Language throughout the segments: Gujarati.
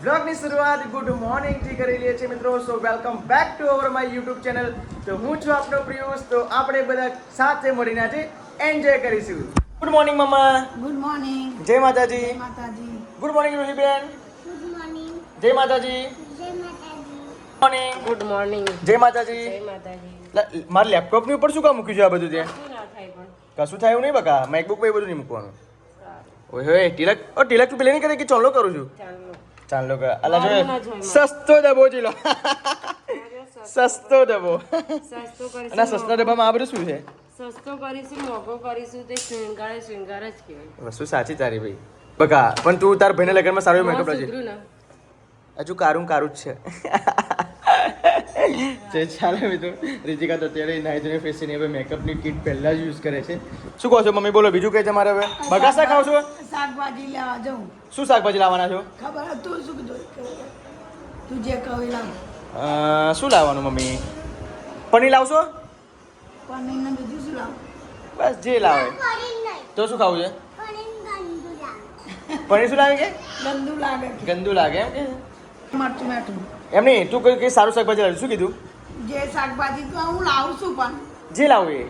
વ્લોગની શરૂઆત ગુડ મોર્નિંગ થી કરી લઈએ છીએ મિત્રો. સો welcome back to our my YouTube channel. તો હું છું આપનો પ્રિયુષ. તો આપણે બધા સાથે મળીને આજે એન્જોય કરીશું. Good morning mama. Good morning. જય માતાજી. જય માતાજી. ગુડ મોર્નિંગ રૂહીબેન. Good morning. જય માતાજી. જય માતાજી. મોર્નિંગ. Good morning. જય માતાજી. જય માતાજી. મારા લેપટોપ ની ઉપર શું કામ મૂક્યું છે આ બધું ત્યાં? શું ના થાય પણ કશું થાય એવું નહીં બકા. મેકબુક પર એ બધું નહીં મૂકવાનું. ઓય હોય તિલક. ઓ તિલક તું પેલે નહીં કરે કે ચોલો કરું છું. ચાલો ચાલો કે અલા મારું જો ના જોઈ સસ્તો ડબ્બો ચીલો. સસ્તો ડબ્બો. સસ્તો કરીશું અને સસ્તા ડબ્બામાં આ બધું શું છે? સસ્તો કરીશું મોંઘો કરીશું તે શૃંગાર જ કહેવાય. વસ્તુ સાચી તારી ભાઈ બકા. પણ તું તાર ભાઈના લગ્નમાં સારો મેકઅપ મોં લાવજે. સુધર્યું ને હજુ કારું જ છે. ચાલે મિત્રો. રીતિકા તો અત્યારે નાઈ ધોઈને ફેશનેબલ મેકઅપની કિટ પહેલા જ યુઝ કરે છે. શું કહો છો મમ્મી? બોલો બીજું કઈ તમારે હવે? બગાસા ખાવ છો? શાકભાજી લેવા જાઉં. શું શાકભાજી લાવવાના છો? ખબર હતી તું શું કીધું? તું જે કહું એ લાવ. શું લાવવાનું મમ્મી? પનીર લાવશો? પનીર ને બીજું શું લાવ? બસ જે લાવે. પડીને નહીં. તો શું ખાવું છે? પડીને ગંદુ લાગે. પનીર શું લાગે કે ગંદુ લાગે છે. ગંદુ લાગે એમ કે? મરચું મેઠું. એમ નહીં, તું કઈ સારું શાકભાજી લાવ્યું. શું કીધું? જે શાકભાજી તો હું લાવું છું પણ જે લાવું એ.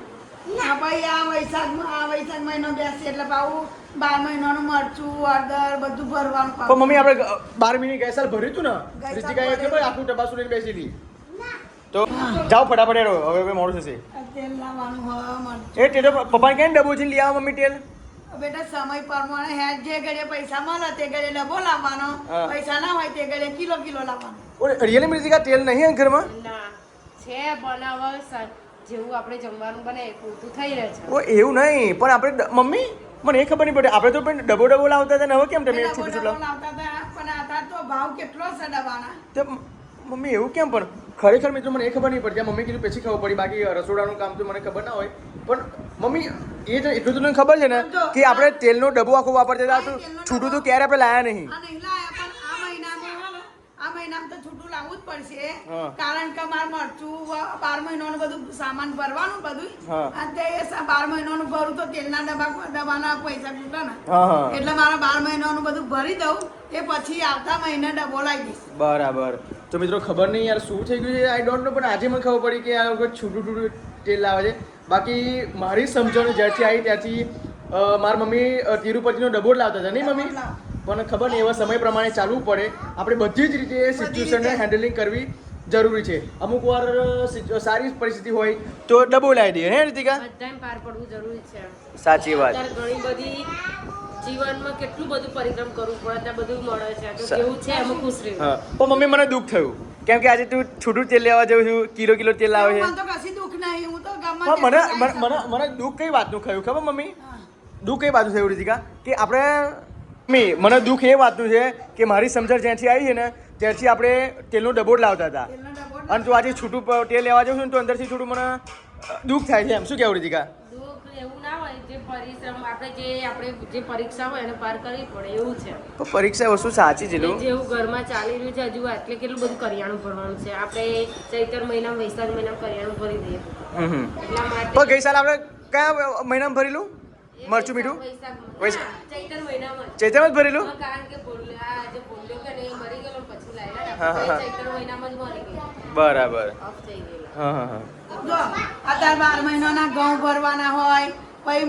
હા ભાઈ આ વૈશાખ મહિનો બેસી એટલે પાછું 12 મહિનાનું મરચું હળદર બધું ભરવાનું પણ પાછું. મમ્મી આપણે 12 મિનિટ ગયા સાલ ભર્યું હતું ને. ગઈ સાલ રીતિકાએ ખબર ભરેલું. આખું ટપાસું લઈને બેસી હતી. તો જાઓ ફટાફટ હેડો, હવે મોડું થશે. તેલ લાવવાનું હોય મરચું. એ તેલ પપ્પાને કેમ ડબ્બો છે લઈ આવો મમ્મી તેલ? બેટા સમય પ્રમાણે હે જે ઘડીએ પૈસા મળે તે ઘડીએ ડબ્બો લાવવાનો, હા. પૈસા ના હોય તે ઘડીએ કિલો લાવવાનો. ઓરે રિયલી રીતિકા તેલ નહીં ઘરમાં? ના છે બનાવવા જેવું આપણે જમવાનું બને એ પૂરતું થઈ રહે છે. ઓ એવું નહીં, પણ આપણે મમ્મી મને એ ખબર નહીં પડે. આપણે તો પણ ડબ્બો લાવતા હતા ને હવે કેમ તમે ડબ્બો છૂટું છૂટું લાવો? લાવતા હતા પણ અત્યારે તો ભાવ કેટલો છે ડબ્બાના. તો મમ્મી એવું કેમ? પણ ખરેખર મિત્રો મને એ ખબર નહીં પડતી. આ મમ્મી કીધું પછી ખબર પડી. બાકી રસોડાનું કામ તો મને ખબર ના હોય. પણ મમ્મી એ તો એટલું તો તને ખબર છે ને કે આપણે તેલનો ડબ્બો આખો વાપરતા હતા. તો છૂટું તો ક્યારે આપણે લાયા નહીં. આ નહીં લાયા પણ આ મહિનામાં તો છૂટું લાવવું જ પડશે. હા. કારણ કે મારે મરચું 12 મહિનાનું બધું સામાન ભરવાનું બધું. હા. અને તે 12 મહિનાનું ભરું તો તેલના ડબ્બાના પૈસા ખૂટે ને. હા હા એટલે મારે 12 મહિનાનું બધું ભરી દઉં એ પછી આવતા મહિને ડબ્બો લાવી દઈશ. બરાબર. તો મિત્રો ખબર નહીં યાર શું થઈ ગયું છે, આઈ ડોન્ટ નો. પણ આજે મને ખબર પડી કે આ લોકો છૂટું તેલ લાવે છે. બાકી મારી સમજણ જ્યારથી આવી ત્યારથી મારી મમ્મી તિરુપતિનો ડબ્બો જ લાવતા હતા નહીં મમ્મી? પણ ખબર નહીં એવા સમય પ્રમાણે ચાલવું પડે. આપણે બધી જ રીતે સિચ્યુએશનને હેન્ડલિંગ કરવી જરૂરી છે. અમુક વાર સારી પરિસ્થિતિ હોય તો ડબ્બો લાવી દઈએ હે રીતિકા? બધાને પાર પડવું જરૂરી છે. સાચી વાત. અત્યારે ઘણી બધી જીવનમાં કેટલું બધું પરિશ્રમ કરવું પડે ત્યાં બધું મળે છે. તો કેવું છે એમાં ખુશ રહેવું. હા પણ મમ્મી મને દુઃખ થયું કેમ કે આજે તું છૂટું તેલ લેવા જાઉં છું. કિલો તેલ લાવે છે. મને તો કશી દુઃખ નહીં. હું તો ગામમાં પણ મને જેટલું મને લાવી મને મને દુઃખ કઈ વાતનું થયું ખબર મમ્મી? શકું. દુઃખ કઈ વાતનું થયું રીતિકા? કે આપણે મમ્મી મને દુઃખ એ વાતનું છે કે મારી સમજણ જ્યાંથી આવી છે ને ત્યારથી આપણે તેલનો ડબ્બો જ લાવતા હતા. તેલનો ડબ્બો અને તું આજે છૂટું તેલ લેવા જાઉં છું ને તો અંદરથી થોડું મને દુઃખ થાય છે એમ. શું કહેવું રીતિકા? દુઃખ એવું ના હોય. જે પરિશ્રમ આપણે જે પરીક્ષા હોય એને પાર કરવી પડે એવું છે. પણ પરીક્ષા વસ્તુ સાચી છે લો. જેવું ઘરમાં ચાલી રહ્યું છે હજુ એટલે કેટલું બધું કરિયાણું ભરવાનું છે. આપણે ચૈત્ર મહિનામાં વૈશાખ મહિનામાં કરિયાણું ભરી દઈએ એટલા માટે પણ ગઈ સાલ આપણે કયા મહિનામાં ભરેલું મરચું મીઠું? વૈશાખ ચૈત્ર મહિનામાં જ. ચૈત્રમાં જ ભરેલું? હા, કારણ કે જે ભૂલ્યો કે નહીં મરી ગયેલો ને પછી લાવ્યા હા, હા, હા. ચૈત્ર મહિનામાં જ મરી ગયેલો બરાબર. ઓફ થઈ ગયેલા. હા હા હા જો અત્યારે 12 મહિનાના ઘઉં ભરવાના હોય, પછી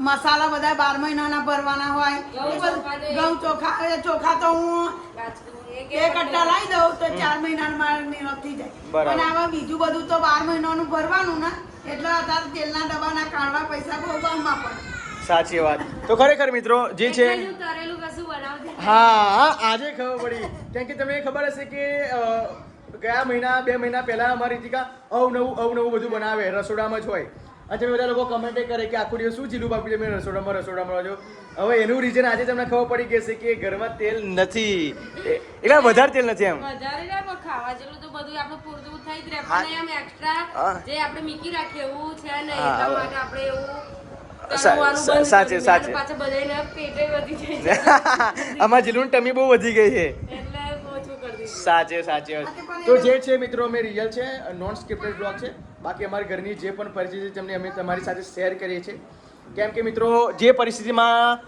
મસાલા બધા 12 મહિનાના ભરવાના હોય. એ બધું ઘઉં ચોખા તો હું રાજકું એક અટ્ટા લાવી દઉં તો 4 મહિનાનું મારે નિરોધ થઈ જાય. બરાબર. અને આવા બીજું બધું તો 12 મહિનાનું ભરવાનું ને એટલે અત્યારે તેલના ડબ્બાના કાઢવા પૈસા બહુ ભાવમાં પડે. સાચી વાત. તો ખરેખર મિત્રો જે છે એટલું તરેલું કશું બનાવતી હા આજે ખબર પડી. કેમ કે તમને ખબર હશે કે ગયા મહિના 2 મહિના પહેલા અમારી રીતિકા અવનવું બધું બનાવે રસોડામાં જ હોય. અને તમે બધા લોકો કમેન્ટ કરે કે આખો દિવસ શું ચીલું બાપી તમે રસોડામાં રહો છો. હવે એનું રીઝન આજે તમને ખબર પડી ગઈ છે કે ઘરમાં તેલ નથી એટલે વધારે તેલ નથી એમ. વધારે ના પણ ખાવા જેટલું તો બધું આપણે પૂરતું થઈ જ રહે હા. પણ એમ એક્સ્ટ્રા હા. જે આપણે મીકી રાખીએ એવું છે ને હા, એટલા હવે. માટે આપણે એવું સા- કરવાનું સા- બંધ સાચે, કર્યું. સાચે. અને પાછા બધાને પેટે વધી જાય છે. આમાં જીલુની ટમી બહુ વધી ગઈ છે. એટલે ઓછું કરી દીધું. સાચે તો જે છે મિત્રો અમે રિયલ છે નોન સ્ક્રિપ્ટેડ બ્લોગ છે. બાકી અમારી ઘરની જે પણ પરિસ્થિતિ છે તેમને અમે તમારી સાથે શેર કરીએ છીએ. કેમ કે મિત્રો જે પરિસ્થિતિમાં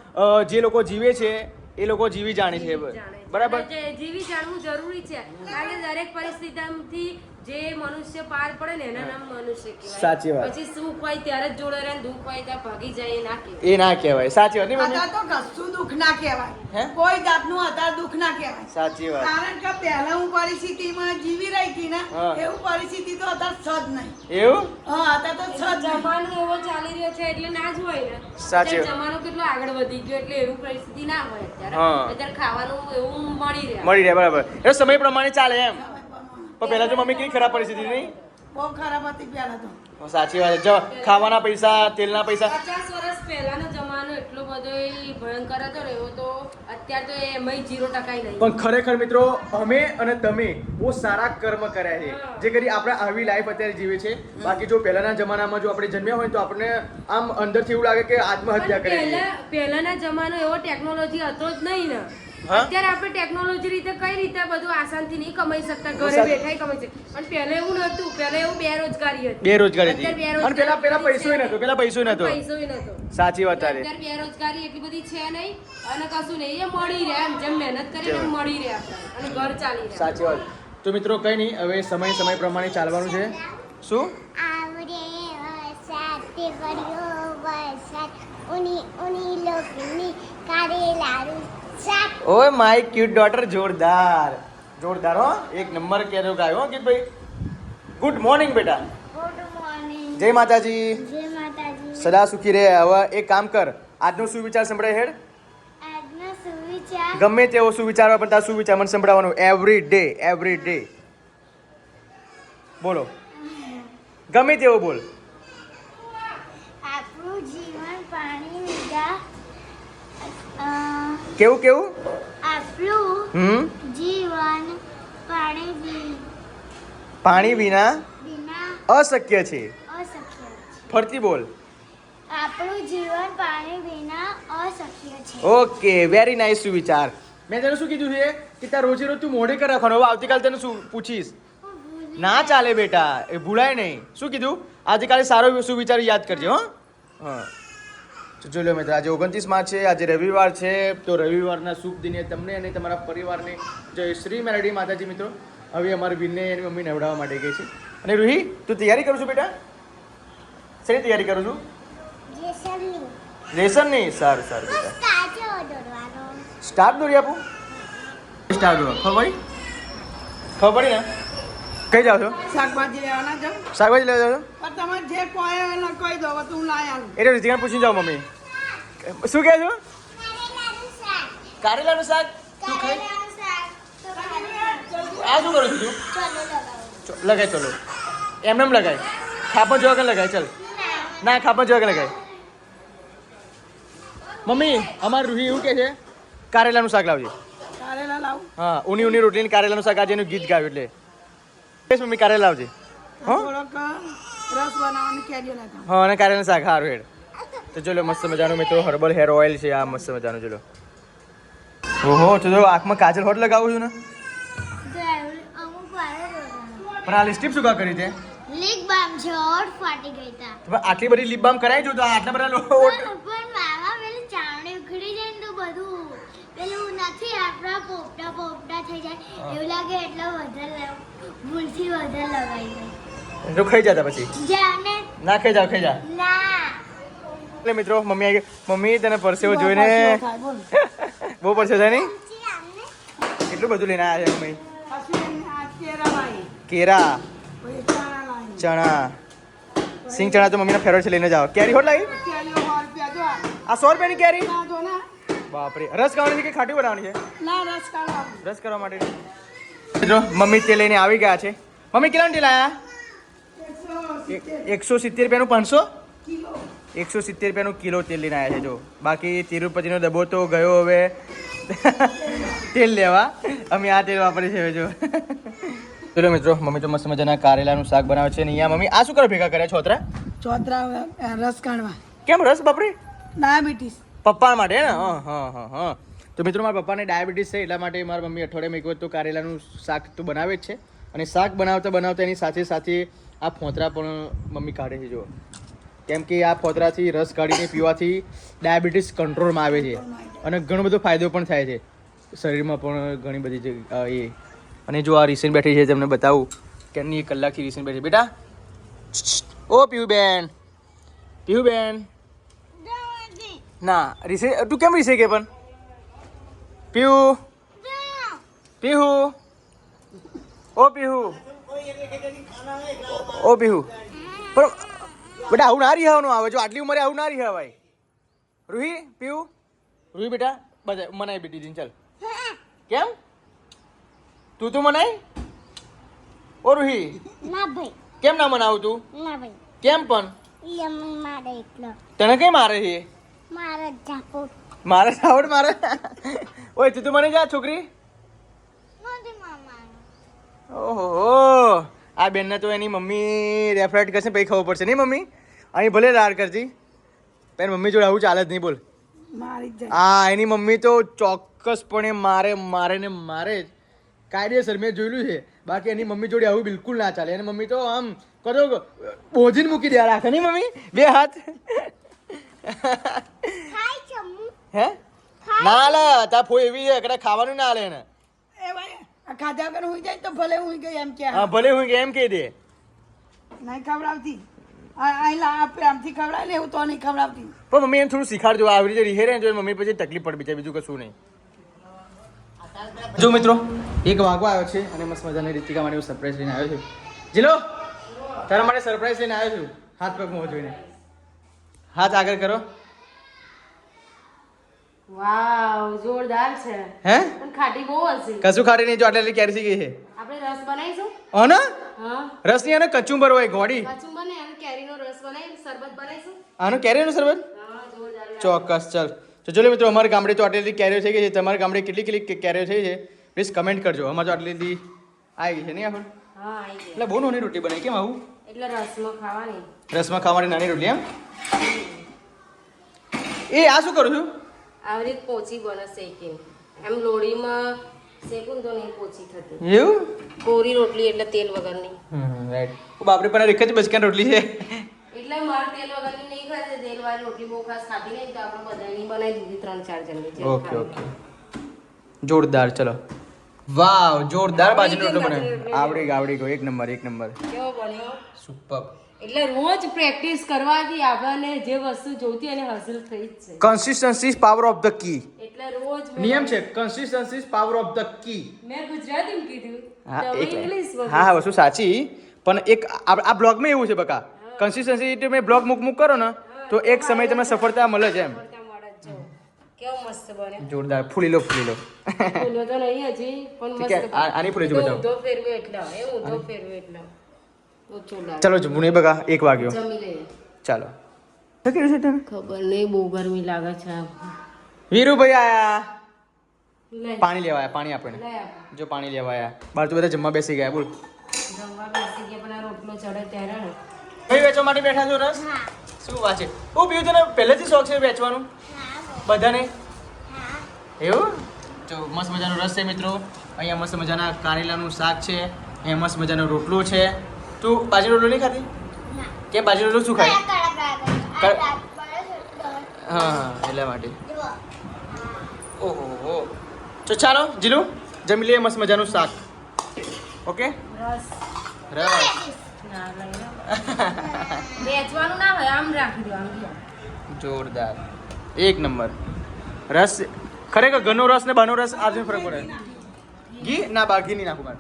જે લોકો જીવે છે એ લોકો જીવી જાણે છે. જાણે બરાબર. એટલે જીવી જાણવું જરૂરી છે કારણ કે દરેક પરિસ્થિતિમાંથી જે મનુષ્ય પાર પડે ને એના નામ મનુષ્ય કહેવાય. સાચી વાત. પછી સુખ હોય ત્યારે જ જોડે રહે ને દુઃખ હોય ત્યાં ભાગી જાય એ ના કહેવાય. એ ના કહેવાય. સાચી વાત નહીં મમ્મી? અત્યારે તો કશું દુઃખ ના હે? કહેવાય કોઈ જાતનું અત્યારે દુઃખ ના કહેવાય સાચી વાત. કારણ કે પહેલા હું પરિસ્થિતિમાં જીવી રહી હતી ને હા. એવું પરિસ્થિતિ તો અત્યારે છે જ નહીં. એવું? હા અત્યારે તો છે જ નહીં. જમાનો એવો ચાલી રહ્યો છે એટલે ના જ હોય ને. સાચી અત્યારે જમાનો કેટલો આગળ વધી ગયો એટલે એવું પરિસ્થિતિ ના હોય અત્યારે. હા. અત્યારે ખાવાનું એવું મળી રહે. મળી રહે બરાબર. એ સમય પ્રમાણે ચાલે એમ. પણ પહેલા તો મમ્મી કેવી ખરાબ પરિસ્થિતિ નહીં? બહુ ખરાબ હતી પહેલા તો સાચી વાત છે. જો ખાવાના પૈસા, તેલના પૈસા. 50 વર્ષ પહેલાનો જમાનો એટલો બધો ભયંકર હતો ને એવો તો અત્યારે તો એમાંય 0% નહીં. પણ ખરેખર મિત્રો અમે અને તમે બહુ સારા કર્મ કર્યા છે જે કરી આપણે આવી લાઈફ અત્યારે જીવે છે. બાકી જો પહેલાના જમાનામાં જો આપણે જન્મ્યા હોય તો આપણને આમ અંદરથી એવું લાગે કે આત્મહત્યા પણ કરી દઈએ. પહેલાના જમાનો એવો ટેકનોલોજી હતો જ નહીં ને. હા? અત્યારે આપણે ટેકનોલોજી રીતે કઈ રીતે બધું આસાનથી નહીં કમાઈ શકતા ઘરે સાચું. બેઠા કમાઈ શકતા પણ પહેલા એવું નહોતું પહેલા એવું બેરોજગારી હતી બેરોજગારી હતી. અત્યારે અને પેલા પૈસોય નતો. પેલા પૈસોય નતો. પૈસોય નતો સાચી વાત તારી. અત્યારે બેરોજગારી એટલી બધી છે નહીં અને કશું નહીં એ મળી રહે એમ જેમ મહેનત કરીને એમ મળી રહે આપણને અને ઘર ચાલી રહે. સાચી વાત. તો મિત્રો કઈ નહીં, હવે સમય પ્રમાણે ચાલવાનું છે. શું? આવડે વરસાદ તે પડ્યો વરસાદ ઉની ઉની લોકની કારેલાનું શાક. ઓય માય ક્યુટ ડોટર, જોરદાર જોરદાર હો. એક નંબર કેરો ગાયો હો ગીત ભાઈ. ગુડ મોર્નિંગ બેટા. Good morning. જય માતાજી. જય માતાજી. સદા સુખી રહે. હવે એક કામ કર, આજનો સુવિચાર સંભળાય હેડ. આજનો સુવિચાર ગમે તેવો સુવિચાર હોય પણ તાર સુવિચાર મને સંભળાવવાનો એવરી ડે. બોલો, ગમે તેવો બોલ. આપણું જીવન પાણી વિના કેવું? આપણું જીવન પાણી વિના વિના અશક્ય છે. અશક્ય છે. ફરતી બોલ. આપણું જીવન પાણી વિના અશક્ય છે. ઓકે, વેરી નાઇસ સુવિચાર. મેં તને શું કીધું છે કે તાર રોજે રોજ તું મોઢે કર રાખવાનો. હવે આવતીકાલ તને શું પૂછીશ? ના ચાલે બેટા, એ ભૂલાય નહીં. શું કીધું? આજકાલે સારો સુવિચાર યાદ કરજે. હા. તો જો લો મિત્રો, આજે 29 માર્ચ છે, આજે રવિવાર છે. તો રવિવારના શુભ દિને તમને અને તમારા પરિવારને જય શ્રી મેલડી માતાજી. મિત્રો હવે અમારી બિનને એની મમ્મી નવડાવવા માટે ગઈ છે. અને રૂહી, તું તૈયારી કરું છું બેટા? શેની તૈયારી કરું છું? જેસલની લેસનની? સારું બેટા. કાચો દોરવાનો. સ્ટાર દોરી આપું? સ્ટાર દોરો. ખબર પડી ને? કઈ જાઓ છો? શાકભાજી લેવાના જાવ શાકભાજી લેવા જાઓ છો? પણ તમે જે કોઈ હોય એને કહી દો હવે તું લાય આલું. એટલે રીતિકા પૂછીને જાઓ મમ્મી. શું કહે છો? કારેલાનું શાક. કારેલાનું શાક? તું ખાઈ? કારેલાનું શાક તો ખારેલા. આ શું કરું છું તું? ચલો લગાવો. લગાય ચલો. એમ લગાય. ખાપણ જોવા કે લગાય. ચલ ના, ખાપણ જોવા કે લગાય. મમ્મી, અમારી રૂહી એવું કહે છે કારેલાનું શાક લાવજે. કારેલા લાવું હા, ઊની રોટલી કારેલાનું શાક. આજે એનું ગીત ગાયું એટલે મમ્મી કારેલા લાવજે. હા થોડોક રસ બનાવવાની કેરીઓ લેતા હા, અને કારેલાનું શાક. સારું હેડ. તો ચલો, મસ્ત મજાનું મિત્રો હર્બલ હેર ઓઇલ છે આ, મસ્ત મજાનું. ચલો. ઓહો, તો જો આંખમાં કાજલ હોટ લગાવું છું ને. તો અમુક વાર દોરવાનો. પણ આ લિપસ્ટિક શું કા કરી છે? લીક બામ છે ઓટ ફાટી ગઈ તા. તો આટલી બધી લિપ બામ કરાવી જો તો આટલા બધા લોકો પણ મામા પેલી ચામડી ઉખડી જાય ને તો બધું પેલું નથી આપણા પોપટા થઈ જાય એવું લાગે એટલે વધારે ભૂલથી વધારે લગાઈ ગઈ. જો ખાઈ જતા પછી જાને ના ખાઈ જા ના. એટલે મિત્રો મમ્મી આવી ગઈ. મમ્મી તને પરસેવો જોઈને થાય બોલ બહુ પરસેવો થાય નહીં? પછી આમને કેટલું બધું લઈને આવ્યા છે મમ્મી. પછી આ કેરા લાવી કેરા, પછી ચણા લાવી ચણા, સિંગ ચણા તો મમ્મીના ફેવરેટ છે, લઈને જાઓ. કેરી હોટ લાવી? કેરીઓ 100 રૂપિયા જો આ. આ 100 રૂપિયાની કેરી? ના જો ના બાપરે. રસ ખાવાની છે કે ખાટી બનાવવાની છે? ના રસ કાઢવાનું રસ કરવા માટે. મિત્રો મમ્મી તે લઈને આવી ગયા છે. મમ્મી કેટલાનું તેલ આવ્યા? 170 રૂપિયાનું 500? 170 રૂપિયાનું કિલો તેલ લઈને આવ્યા છે. જો બાકી તિરુપતિનો ડબ્બો તો ગયો હવે તેલ લેવા. અમે આ તેલ વાપરીએ છીએ જો. ચલો મિત્રો, મમ્મી તો મસ્ત મજાના કારેલાનું શાક બનાવે છે. અને અહીંયા મમ્મી આ શું કરો ભેગા કર્યા છોતરા? ચોતરા રસ કાઢવા કેમ રસ બાપરે? ડાયાબિટીસ પપ્પા માટે ને? હા. તો મિત્રો મારા પપ્પાને ડાયાબિટીસ છે એટલા માટે મારા મમ્મી અઠવાડિયામાં એક વખત તો કારેલાનું શાક તો બનાવે જ છે. અને શાક બનાવતા એની સાથે આ ફોતરા પણ મમ્મી કાઢે છે. જો કેમ કે આ ફોતરાથી રસ કાઢીને પીવાથી ડાયાબિટીસ કંટ્રોલમાં આવે છે અને ઘણો બધો ફાયદો પણ થાય છે. શરીરમાં પણ ઘણી બધી એ અને જો આ રીસેન બેઠી છે તમને બતાવું કેની 1 કલાકથી રીસેન બેઠી બેટા ઓ પીયુબેન ના રીસે તું કેમ રીસે કે પણ પીહુ ઓ પીહુ પણ બેટા આવું ના રહેવાનું આવે જો આટલી ઉંમરે આવું ના રહેવાય રૂહી બેટા બધા મનાય બેટી દિન ચાલ કેમ તું તો મનાય ઓ રૂહી ના ભાઈ કેમ ના મનાવું તું ના ભાઈ કેમ પણ એમ મારે એટલો તને કઈ મારે છે મારે જાપો મારે સાવડ મારે ઓય તું તો મને જા છોકરી નથી મામા ઓહો આ બેનને તો એની મમ્મી રેફરેટ કરશે પછી ખબર પડશે નહીં મમ્મી અહીં ભલે લાડ કરજી પણ મમ્મી જોડે આવું ચાલે જ નહીં બોલ મારી જ હા એની મમ્મી તો ચોક્કસપણે મારે જ કાયદેસર મેં જોયેલું છે બાકી એની મમ્મી જોડે આવું બિલકુલ ના ચાલે એની મમ્મી તો આમ કરો બોજીને મૂકી દે રાખે નહીં મમ્મી બે હાથ ખાઈ ચમ્મુ હે ના લે તા ફોઈ એવી છે કદાચ ખાવાનું ના લે એને એ ભાઈ આ ખાધા વગર હુઈ જાય તો ભલે હુઈ ગઈ એમ કે હા ભલે હું એમ કહી દે નહીં ખવડાવતી આમથી ખવડાવે ને એવું તો નહીં ખવડાવતી પણ મમ્મી એને થોડું શીખાડજો આવી રીતે રીહે રહે તો મમ્મી પછી તકલીફ પડે બીજું કશું નહીં જો મિત્રો 1 વાગવા આવ્યો છે અને મસ્ત મજાની રીતિકા માટે હું સરપ્રાઈઝ લઈને આવ્યો છું જીલો તારા માટે સરપ્રાઈઝ લઈને આવ્યો છું હાથ પગ મોં જોઈને હાથ આગળ કરો વાવ જોરદાર છે હે પણ ખાટી બહુ હશે કશું ખાડી નહીં જો આટલી કેરી ગઈ છે આપણે રસ બનાવીશું હો ને હા રસ નહીં આનો કચુંબર હોય ગોડી કાચું બને અને કેરીનો રસ બનાવી શરબત બનાવીશું આનો કેરીનું સરબત હા જોરદાર ચોક્કસ ચાલ તો ચલો મિત્રો અમારા ગામડે તો આટલી કેરીઓ થઈ ગઈ છે તમારા ગામડે કેટલી કેરીઓ થઈ છે પ્લીઝ કમેન્ટ કરજો અમારે તો આટલી આવી ગઈ છે નહીં આપણે હા આવી ગઈ એટલે બહુ નાની રોટલી બનાવી કેમ આવું એટલે રસમાં ખાવાની રસમાં ખાવાની નાની રોટલી એમ એ આ શું કરું છું આવી રીતે પોચી બને શેકીને એમ લોડીમાં શેકું તો નહીં પોચી થતી એવું કોરી રોટલી એટલે તેલ વગરની રાઈટ બાપરે પણ એક જ બચકાન રોટલી છે એટલે મારે તેલ વગરની નહીં ખાતી તેલ વાળી રોટલી બહુ ખાસ ખાતી નહીં તો આપણે બધાની બનાવી દીધી 3-4 જણની જેમ ઓકે ખાવી. ઓકે જોરદાર ચલો વાવ જોરદાર બાજરીનો રોટલો બનાવ્યો આવડી ગયો એક નંબર કેવો બન્યો સુપર એટલે રોજ પ્રેક્ટિસ કરવાથી આપણને જે વસ્તુ જોઈતી અને હાસિલ થઈ જ છે consistency is power of the key એટલે રોજ નિયમ છે consistency is power of the key મેં ગુજરાતીમાં કીધું હા તમે એક ઇંગ્લિશ હા વસ્તુ સાચી પણ એક આ બ્લોગમાં એવું છે બકા કન્સિસ્ટન્સી એટલે મેં બ્લોગ મૂક કરો ને તો એક સમય તમને સફળતા મળે છે એમ કેવો મસ્ત બને જોરદાર ફૂલી લો ફૂલો તો નહીં હજી પણ ઠીક છે, મસ્ત આની ફૂલી જો બતાવો. ઊંધો ફેરવે એટલે એ ઊંધો ફેરવે એટલે ઓછો લાગે ચલો જમવું નહીં બકા 1 વાગ્યો જમી લઈએ ચાલો શું કર્યું છે તમે ખબર નહીં બહુ ગરમી લાગે છે વીરુભાઈ આયા લઈ પાણી લેવા આયા પાણી આપણને લઈ આપ. જો પાણી લેવા આયા બહાર તો બધા જમવા બેસી ગયા બોલ જમવા બેસી ગયા પણ આ રોટલો ચડે ત્યારે ને ભાઈ વેચવા માટે બેઠા છો રસ શું વાત છે હું પીવું તને પહેલેથી શોખ છે વેચવાનું બધાને એવું તો મસ્ત મજાનો રસ છે મિત્રો અહીંયા મસ્ત મજાના કારેલાનું શાક છે અહીંયા મસ્ત મજાનો રોટલો છે તું બાજરી રોટલો નહીં ખાતી કે બાજરી રોટલો શું ખાય હા એટલા માટે ઓહો તો ચાલો જીલુ જમી લઈએ મસ્ત મજાનું શાક ઓકે રસ રસ ના લઈ લો વેચવાનું ના હોય આમ રાખી દો આમ લ્યો. જોરદાર 1 નંબર રસ ખરેખર ઘરનો રસ ને બહારનો રસ આજે ફરક પડે ઘી ના બા ઘી નહીં નાખું મારે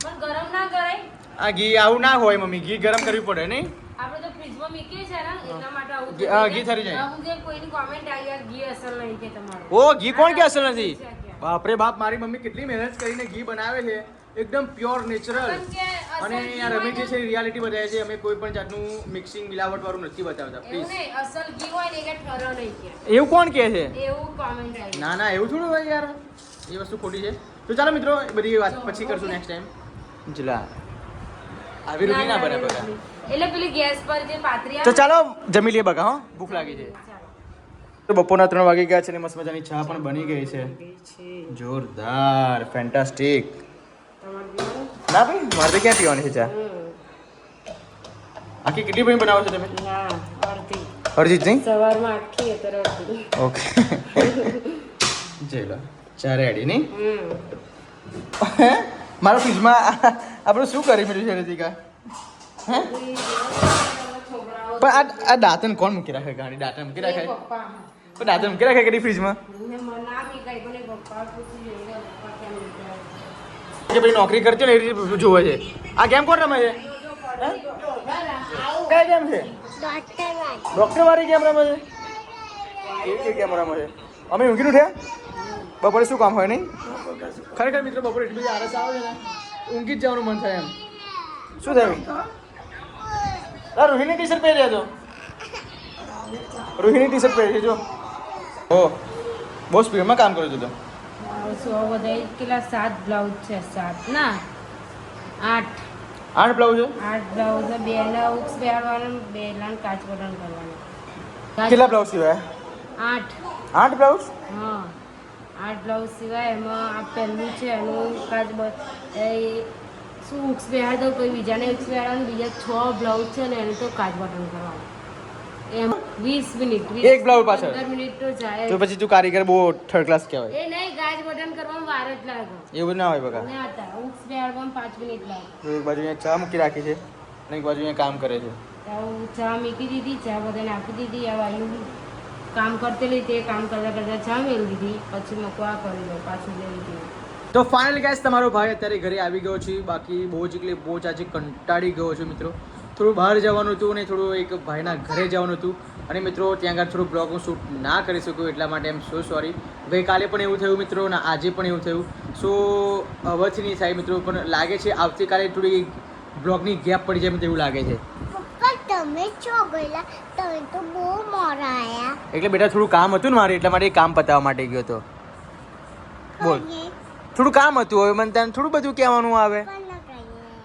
પણ ગરમ ના કરાય આ ઘી આવું ના હોય મમ્મી ઘી ગરમ કરવી પડે નહીં આપણે તો ફ્રીજમાં મૂકીએ છે ને એટલા માટે આવું ઘી- હા, ઘી થરી જાય. આવું જે કોઈની કોમેન્ટ આવી યાર ઘી અસર નહીં કે તમારું ઓ ઘી કોણ કે અસર નથી બાપરે બાપ મારી મમ્મી કેટલી મહેનત કરીને ઘી બનાવે છે એકદમ પ્યોર નેચરલ કારણ કે અસલ અને ઘી આ હોય રમેશ જે ને- છે રિયાલિટી બતાવે છે અમે કોઈ પણ જાતનું મિક્સિંગ મિલાવટ વાળું નથી બતાવતા એવું પ્લીઝ નહીં અસલ ઘી હોય ને કે ઠરો નહીં કે એવું કોણ કહે છે એવું કોમેન્ટ આવી ના ના એવું થોડું હોય યાર એ વસ્તુ ખોટી છે તો ચાલો મિત્રો એ બધી વાત પછી કરશું નેક્સ્ટ ટાઈમ જલા આવી રૂટી ના બને બગા એટલે પેલી ગેસ પર જે પાતરી તો આવે ચાલો જમી લઈએ બગા હો ભૂખ લાગી છે તો બપોરના 3 વાગી ગયા છે ને મસ્ત મજાની ચા પણ બની ગઈ છે જોરદાર ફેન્ટાસ્ટિક ના ભાઈ મારે તો ક્યાં પીવાની છે ચા આખી કેટલી બની બનાવો છો તમે ના અડધી અરજીત નહીં સવારમાં આખી અત્યારે અડધી ઓકે જય લો ચારે આડી નહીં હમ મારા ફ્રીજમાં આપણે શું કરી મળ્યું છે રીતિકા હે છોકરાઓ પણ આ દાંતન કોણ મૂકી રાખે ગાડી દાંતન મૂકી રાખે પપ્પા પણ દાંતન મૂકી રાખે કરી ફ્રીજમાં ના બી કઈ પણ પપ્પા પૂછી જોઈએ પપ્પા કેમ મૂક્યા કે ભાઈ નોકરી કરતી ને એ રીતે જોવે છે આ ગેમ કોણ રમે છે કઈ ગેમ છે ડોક્ટર વાળી ગેમ રમે છે એ ગેમ રમે છે અમે ઊંઘી ઉઠ્યા બપોરે શું કામ હોય નહીં ખરેખર મિત્રો બપોરે એટલી બધી આળસ આવે છે ને ઊંઘી જ જવાનું મન થાય એમ શું થયું રોહિણી ટી શર્ટ પહેરી હતો રોહિણી ટી શર્ટ પહેરી છે જો ઓ બહુ સ્પીડમાં કામ કર્યું હતું સો બધા કેટલા 7 બ્લાઉઝ છે 7 ના 8 8 બ્લાઉઝ છે 8 બ્લાઉઝ 2 ના ઉક્સ પહેરવાના 2 ના કાચ બટન કરવાના કેટલા બ્લાઉઝ સિવાય 8 8 બ્લાઉઝ હા 8 બ્લાઉઝ સિવાય એમાં આ પહેલું છે એનું કાચ એ શું ઉક્સ પહેર દો કોઈ બીજાને ઉક્સ પહેરવાનું બીજા 6 બ્લાઉઝ છે ને એનું તો કાચ બટન કરવાનું એમ 20 મિનિટ એક બ્લાઉઝ પાછળ 15 મિનિટ તો જાય તો પછી તું કારીગર બહુ થર્ડ ક્લાસ કહેવાય એ નહીં કાચ બટન કરવામાં વાર જ લાગે એવું ના હોય બકા ના હતા ઉક્સ પહેરવામાં 5 મિનિટ લાગે તો એક બાજુ અહીંયા ચા મૂકી રાખી છે અને એક બાજુ અહીંયા કામ કરે છે તો ચા મૂકી દીધી ચા બધાને આપી દીધી આ વાયુ કામ કરતેલી તે કામ કરતા કરતા ચા મેળી દીધી પછી મકવા કરી લો પાછું જઈ દીધી તો ફાઇનલી ગાઈસ તમારો ભાઈ અત્યારે ઘરે આવી ગયો છે બાકી બહુ જ એટલે બહુ જ આજે કંટાળી ગયો છું મિત્રો થોડું બહાર જવાનું હતું અને થોડું એક ભાઈના ઘરે જવાનું હતું અને મિત્રો ત્યાં આગળ થોડું બ્લોગ હું શૂટ ના કરી શકું એટલા માટે એમ સો સોરી ગઈકાલે પણ એવું થયું મિત્રો અને આજે પણ એવું થયું સો હવેથી નહીં થાય મિત્રો પણ લાગે છે આવતીકાલે થોડી બ્લોગની ગેપ પડી જાય એવું લાગે છે પપ્પા તમે છો ગયેલા તમે તો બહુ મોડા આયા એટલે બેટા થોડું કામ હતું ને મારે એટલા માટે એ કામ પતાવવા માટે ગયો હતો બોલ થોડું કામ હતું હવે મને તને થોડું બધું કહેવાનું આવે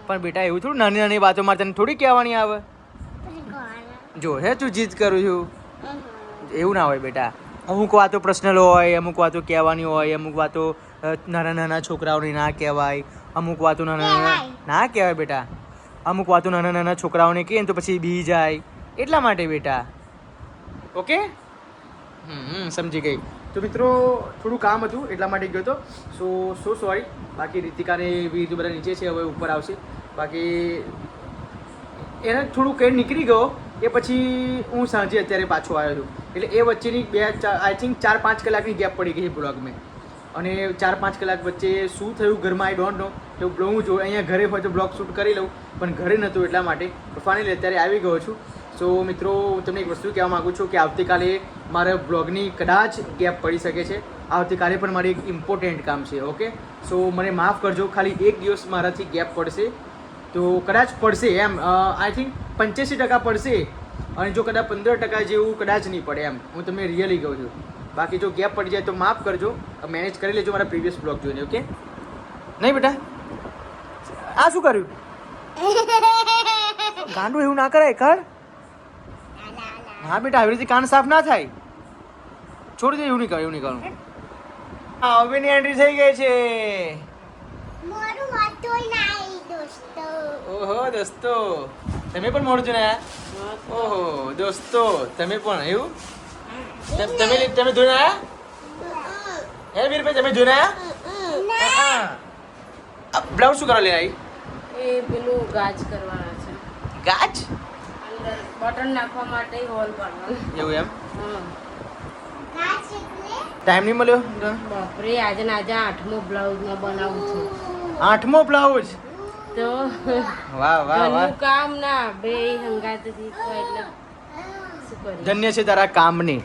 પણ બેટા એવું થોડું નાની નાની વાતો મારે તને થોડી કહેવાની આવે જો હે તું જીદ કરું છું એવું ના હોય બેટા અમુક વાતો પર્સનલ હોય અમુક વાતો કહેવાની હોય અમુક વાતો નાના નાના છોકરાઓની ના કહેવાય અમુક વાતો નાના નાના ના કહેવાય બેટા અમુક વાતો નાના નાના છોકરાઓને કહે ને તો પછી બી જાય એટલા માટે બેટા ઓકે સમજી ગઈ તો મિત્રો થોડું કામ હતું એટલા માટે ગયો હતો સો સોરી બાકી રીતિકાને બી બધા નીચે છે હવે ઉપર આવશે બાકી એને થોડું કંઈ નીકળી ગયો એ પછી હું સાંજે અત્યારે પાછો આવ્યો છું એટલે એ વચ્ચેની આઈ થિંક 4-5 કલાકની ગેપ પડી ગઈ બ્લોગ મેં અને 4-5 કલાક વચ્ચે શું થયું ઘરમાં આઈ ડોન્ટ નો તો બ્લોગ હું જો અહીંયા ઘરે હોય તો બ્લોગ શૂટ કરી લઉં પણ ઘરે નહોતું એટલા માટે ફાઇનલી અત્યારે આવી ગયો છું સો મિત્રો હું તમને એક વસ્તુ કહેવા માગું છું કે આવતીકાલે મારા બ્લોગની કદાચ ગેપ પડી શકે છે આવતીકાલે પણ મારે એક ઇમ્પોર્ટન્ટ કામ છે ઓકે સો મને માફ કરજો ખાલી એક દિવસ મારાથી ગેપ પડશે તો કદાચ પડશે એમ આઈ થિંક 85% પડશે અને જો કદાચ 15% જેવું કદાચ નહીં પડે એમ હું તમને રિયલી કહું છું બાકી જો ગેપ પડી જાય તો માફ કરજો મેનેજ કરી લેજો મારા પ્રીવિયસ બ્લોગ જોઈને ઓકે નહીં બેટા આ શું કર્યું ગાંડું એવું ના કરાય કર હા બેટા આવી રીતે કાન સાફ ના થાય છોડી દે એવું નહીં કરું હવેની એન્ટ્રી થઈ ગઈ છે મારું વાતો નાઈ દોસ્તો ઓહો દોસ્તો તમે પણ મોડું જોયા ઓહો દોસ્તો તમે પણ એવું તમે જોઈને આયા હે વીરભાઈ તમે જોઈને આયા બ્લાઉઝ શું કરવા લઈને આવી એ પેલું ગાજ કરવાના છે ગાજ અંદર બટન નાખવા માટે હોલ પાડવાનો એવું એમ કાચ એટલે ટાઈમ નહીં મળ્યો બાપરે આજે ને આજે 8મો બ્લાઉઝમાં બનાવું છું 8મો બ્લાઉઝ તો વાહ વાહ વાહ ઘરનું કામ ના બે હંગાતથી તો એટલે શું કરીએ ધન્ય છે તારા કામની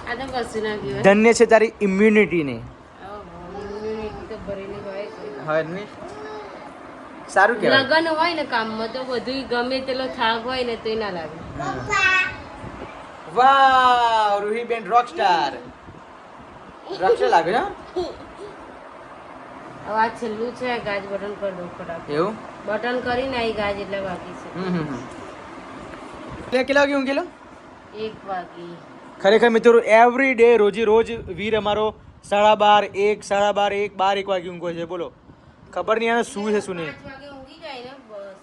આ તો કશું ના કહેવાય ધન્ય છે તારી ઇમ્યુનિટીની ઇમ્યુનિટી તો ભરેલી હોય હવે નહીં સારું કહેવાય લગન હોય ને કામમાં તો બધું ગમે તેલો થાક હોય ને તો ના લાગે વાવ રૂહીબેન રોકસ્ટાર રોકસ્ટાર લાગે છે હવે આ છેલ્લું છે ગાજ બટન કરી દઉં ફટાફટ એવું બટન કરીને આવી ગાજ એટલે બાકી છે એટલે કેટલા વાગે ઊંઘેલો 1 વાગી ખરેખર મિત્રો એવરી ડે રોજે રોજ વીર અમારો 12:30 1 12:30 1 વાગે ઊંઘો છે બોલો ખબર નહીં આને શું છે શું નહીં 5 વાગે ઊંઘી જાય ને બસ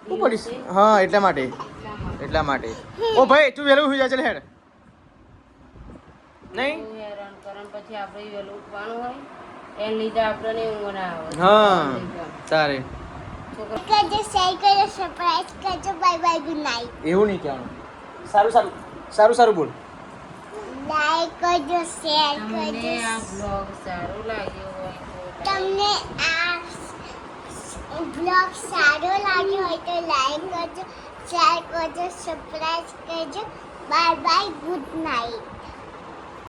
શું પડીશ હા એટલા માટે ઓ ભાઈ તું વહેલું સુઈ જા ચાલ હેડ નહીં બહુ હેરાન કરે ને પછી આપણે વહેલું ઉઠવાનું હોય એને લીધે આપણને ઊંઘ ના આવે હા તારે છોકરા કરજો શેર કરજો સબસ્ક્રાઇબ કરજો બાય બાય ગુડ નાઇટ એવું નહીં કહેવાનું સારું સારું સારું સારું બોલ લાઈક કરજો શેર તમને કરજો આ બ્લોગ સારો લાગ્યો હોય તો તમને આ બ્લોગ સારો લાગ્યો હોય તો લાઈક કરજો શેર કરજો સબસ્ક્રાઇબ કરજો બાય બાય ગુડ નાઇટ